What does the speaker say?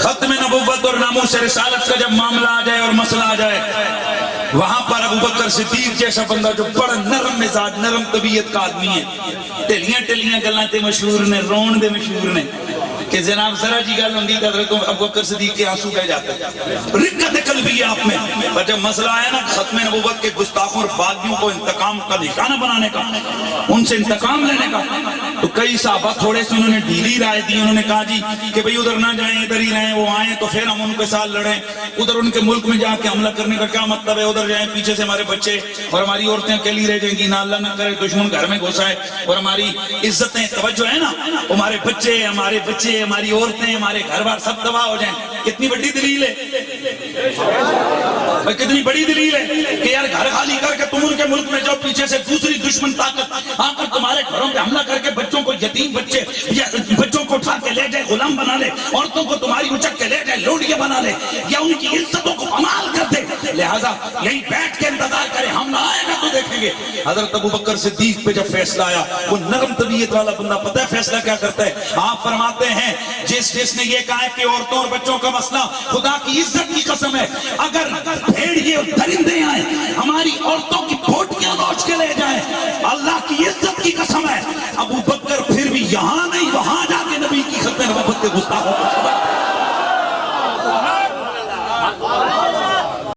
ختم نبوت اور ناموس رسالت کا جب معاملہ آ جائے اور مسئلہ آ جائے، وہاں پر ابوبکر صدیق جیسا بندہ جو بڑا نرم مزاج نرم طبیعت کا آدمی ہے، ٹلیاں ٹلیاں گلاں تے مشہور نے، رون دے مشہور نے کہ جناب ذرا جی گل ہوندی تے حضرت ابوبکر صدیق کے آنسو بہ جاتے، رقت قلبی ہے آپ میں۔ پر جب مسئلہ آیا نا ختم نبوت کے گستاخوں اور باغیوں کو انتقام کا نشانہ بنانے کا، ان سے انتقام لینے کا، تو کئی صحابہ تھوڑے سے انہوں نے ڈھیلی رائے دی، انہوں نے کہا جی کہ بھئی ادھر نہ جائیں، ادھر ہی رہیں، وہ آئیں تو پھر ہم ان کے ساتھ لڑیں، ادھر ان کے ملک میں جا کے حملہ کرنے کا کیا مطلب ہے، ادھر جائیں پیچھے سے ہمارے بچے اور ہماری عورتیں اکیلی رہ جائیں گی، نہ اللہ نہ کرے دشمن گھر میں گھس آئے اور ہماری عزتیں توجہ ہے نا، ہمارے بچے ہماری عورتیں ہمارے گھر بار سب تباہ ہو جائیں۔ کتنی بڑی دلیل ہے، کتنی بڑی دلیل ہے کہ یار گھر خالی کر کے تم ان کے ملک میں جاؤ، پیچھے سے دوسری دشمن طاقت آ کر تمہارے گھروں پہ حملہ کر کے بچوں کو یتیم بچے یا بچوں کو اٹھا کے لے جائے غلام بنا لے، عورتوں کو تمہاری اچک کے لے جائے لوڑیاں بنا لے، یا ان کی عزتوں کو پامال کر دے، لہٰذا یہی بیٹھ کے انتظار کرے، حملہ آئے گا تو دیکھیں گے۔ حضرت ابوبکر صدیق پہ جب فیصلہ آیا، وہ نرم طبیعت والا بندہ پتہ ہے فیصلہ کیا کرتا ہے؟ آپ فرماتے ہیں جس نے یہ کہا ہے کہ عورتوں اور بچوں کا مسئلہ خدا کی عزت کی قسم ہے، اگر بھیڑیے اور درندے آئیں ہماری عورتوں کی بھوٹیاں نوچ کے لے جائیں، اللہ کی عزت کی قسم ہے ابوبکر پھر بھی یہاں نہیں وہاں جا کے نبی کی ختم نبوت کے گستاخوں کو